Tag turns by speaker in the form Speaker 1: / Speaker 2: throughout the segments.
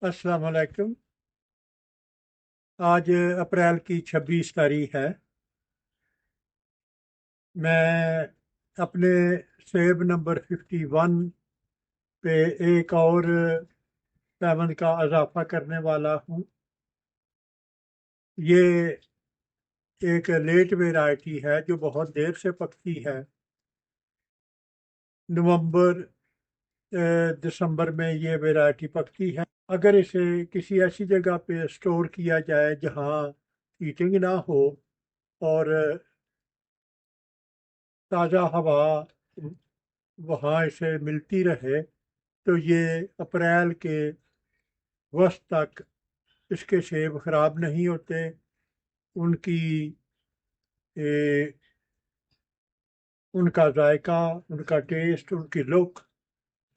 Speaker 1: अस्सलाम वालेकुम। आज अप्रैल की 26 तारीख है। मैं अपने सेब नंबर 51 पे एक और पैमंद का इजाफा करने वाला हूँ। ये एक लेट वेराइटी है जो बहुत देर से पकती है। नवंबर दिसंबर में ये वैरायटी पकती है। अगर इसे किसी ऐसी जगह पे स्टोर किया जाए जहाँ हीटिंग ना हो और ताज़ा हवा वहाँ इसे मिलती रहे तो ये अप्रैल के वस्त तक इसके सेब खराब नहीं होते। उनकी ए, उनका जायका, उनका टेस्ट, उनकी लुक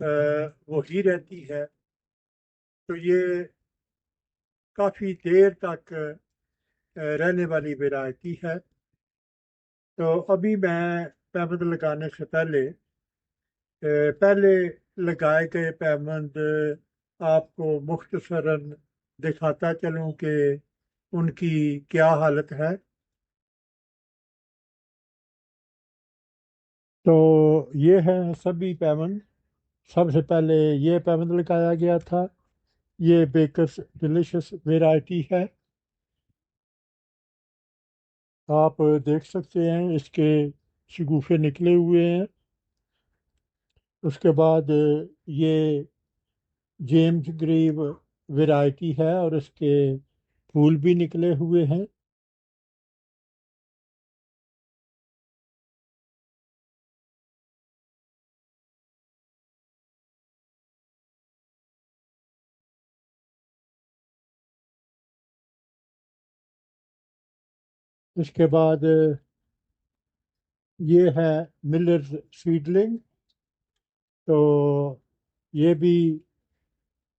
Speaker 1: वही रहती है। तो ये काफ़ी देर तक रहने वाली वैरायटी है। तो अभी मैं पैबंद लगाने से पहले लगाए गए पैबंद आपको मुख्तसरन दिखाता चलूँ कि उनकी क्या हालत है। तो ये है सभी पैबंद। सबसे पहले ये पैबंद लगाया गया था। ये बेकर्स डिलीशियस वैरायटी है। आप देख सकते हैं इसके शगुफे निकले हुए हैं। उसके बाद ये जेम्स ग्रीव वैरायटी है और इसके फूल भी निकले हुए हैं। इसके बाद ये है मिलर्स सीडलिंग। तो ये भी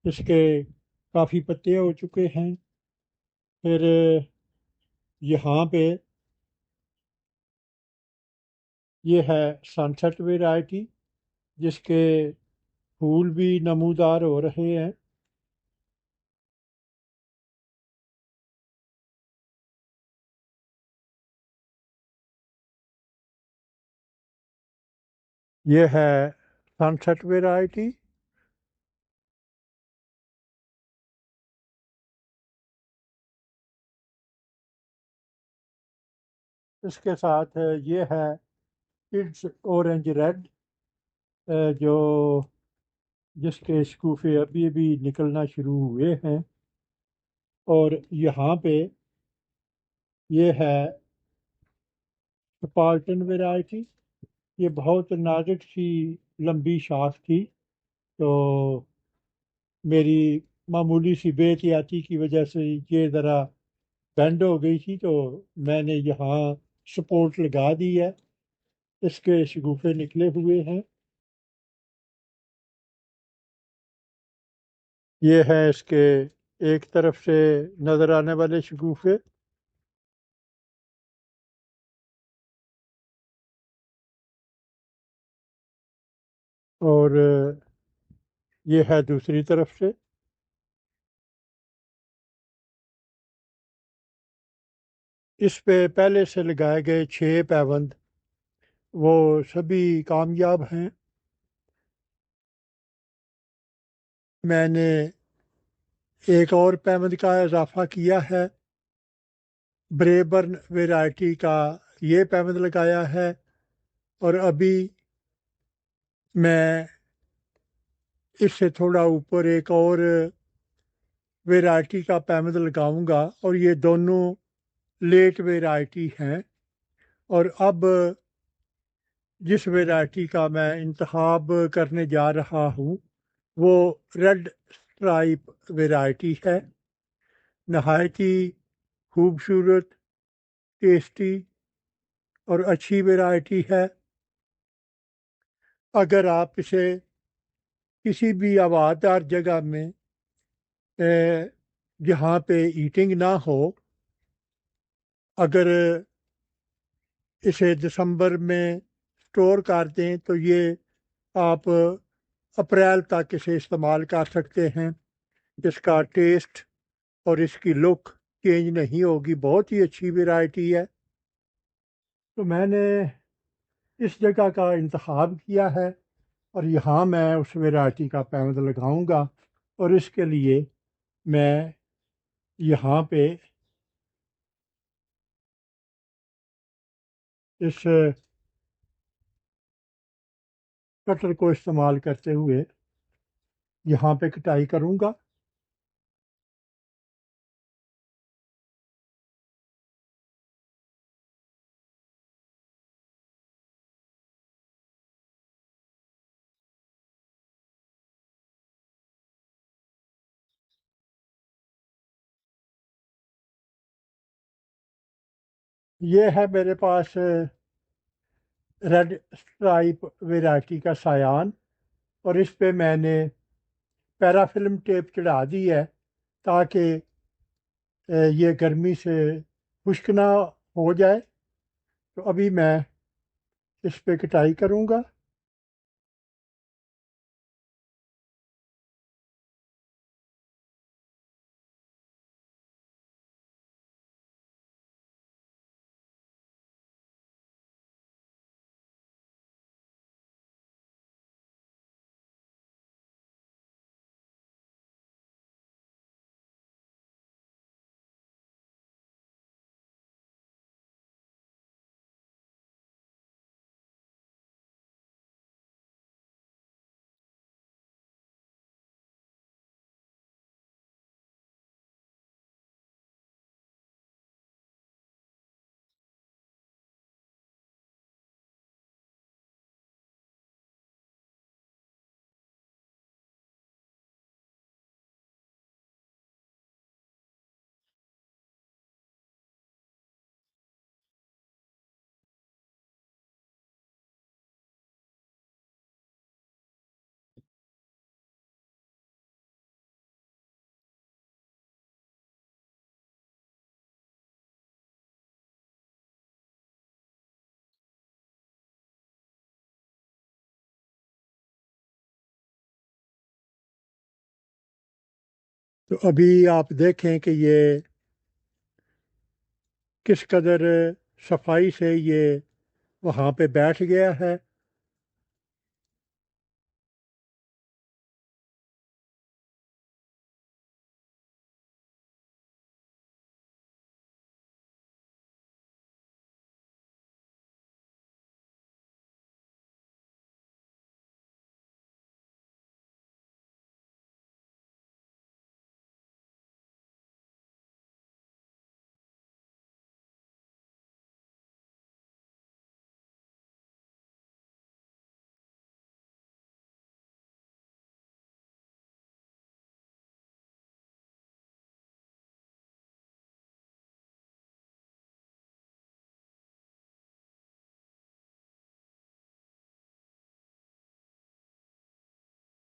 Speaker 1: इसके काफ़ी पत्ते हो चुके हैं। फिर यहाँ पे ये है सनसेट वैरायटी जिसके फूल भी नमूदार हो रहे हैं। ये है सनसेट वैरायटी। इसके साथ ये है किड्स ऑरेंज रेड जो जिसके शगुफे अभी अभी निकलना शुरू हुए हैं। और यहाँ पे ये है स्पार्टन वैरायटी। ये बहुत नाजुक सी लंबी शाख थी। तो मेरी मामूली सी बेहतियाती की वजह से ये ज़रा बेंड हो गई थी, तो मैंने यहाँ सपोर्ट लगा दी है। इसके शगुफे निकले हुए हैं। ये है इसके एक तरफ से नज़र आने वाले शगुफे। और ये है दूसरी तरफ से। इस पे पहले से लगाए गए 6 पैबंद वो सभी कामयाब हैं। मैंने एक और पैबंद का इजाफा किया है। ब्रेबर्न वैरायटी का ये पैबंद लगाया है। और अभी मैं इससे थोड़ा ऊपर एक और वैरायटी का पैबंद लगाऊंगा और ये दोनों लेट वैरायटी हैं। और अब जिस वैरायटी का मैं इंतखाब करने जा रहा हूँ वो रेड स्ट्राइप वैरायटी है। नहायत ही खूबसूरत, टेस्टी और अच्छी वैरायटी है। अगर आप इसे किसी भी हवादार जगह में जहाँ पे हीटिंग ना हो, अगर इसे दिसंबर में स्टोर कर दें तो ये आप अप्रैल तक इसे इस्तेमाल कर सकते हैं। اس کا ٹیسٹ اور اس کی لک چینج نہیں ہوگی، بہت ہی اچھی ویرائٹی ہے۔ تو میں نے اس جگہ کا انتخاب کیا ہے اور یہاں میں اس ویرائٹی کا پیوند لگاؤں گا، اور اس کے لیے میں یہاں پہ اس کٹر کو استعمال کرتے ہوئے یہاں پہ کٹائی کروں گا۔ یہ ہے میرے پاس ریڈ اسٹرائپ ویرائٹی کا سایان، اور اس پہ میں نے پیرافلم ٹیپ چڑھا دی ہے تاکہ یہ گرمی سے خشک نہ ہو جائے۔ تو ابھی میں اس پہ کٹائی کروں گا۔ تو ابھی آپ دیکھیں کہ یہ کس قدر صفائی سے یہ وہاں پہ بیٹھ گیا ہے۔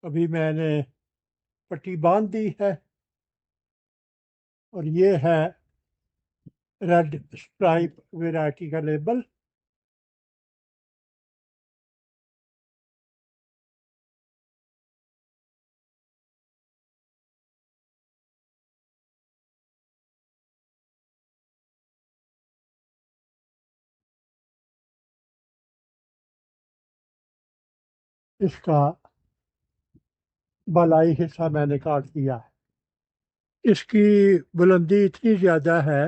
Speaker 1: ابھی میں نے پٹی باندھ دی ہے، اور یہ ہے ریڈ اسٹرائپ ویرائٹی کا لیبل۔ اس کا بالائی حصہ میں نے کاٹ دیا ہے۔ اس کی بلندی اتنی زیادہ ہے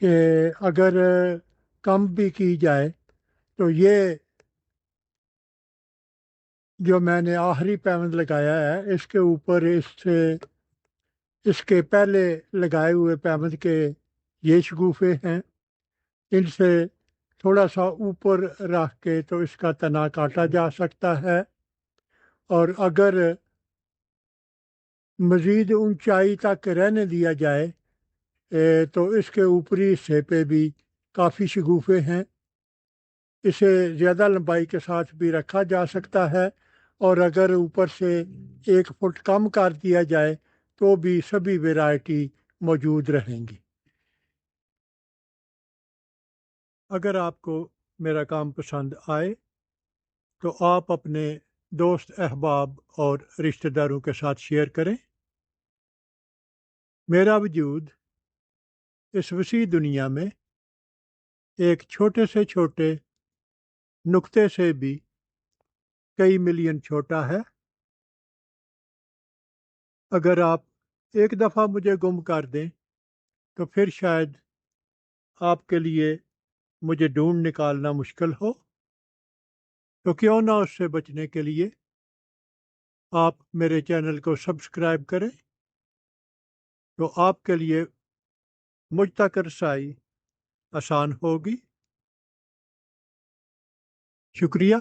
Speaker 1: کہ اگر کم بھی کی جائے تو یہ جو میں نے آخری پیوند لگایا ہے اس کے اوپر اس کے پہلے لگائے ہوئے پیوند کے یہ شگوفے ہیں، ان سے تھوڑا سا اوپر رکھ کے تو اس کا تنا کاٹا جا سکتا ہے، اور اگر مزید اونچائی تک رہنے دیا جائے تو اس کے اوپری حصے پہ بھی کافی شگوفے ہیں۔ اسے زیادہ لمبائی کے ساتھ بھی رکھا جا سکتا ہے، اور اگر اوپر سے 1 فٹ کم کر دیا جائے تو بھی سبھی ویرائٹی موجود رہیں گی۔ اگر آپ کو میرا کام پسند آئے تو آپ اپنے دوست احباب اور رشتہ داروں کے ساتھ شیئر کریں۔ میرا وجود اس وسیع دنیا میں ایک چھوٹے سے چھوٹے نقطے سے بھی کئی ملین چھوٹا ہے۔ اگر آپ ایک دفعہ مجھے گم کر دیں تو پھر شاید آپ کے لیے مجھے ڈھونڈ نکالنا مشکل ہو، تو کیوں نہ اس سے بچنے کے لیے آپ میرے چینل کو سبسکرائب کریں، تو آپ کے لیے مجھ تک رسائی آسان ہوگی۔ شکریہ۔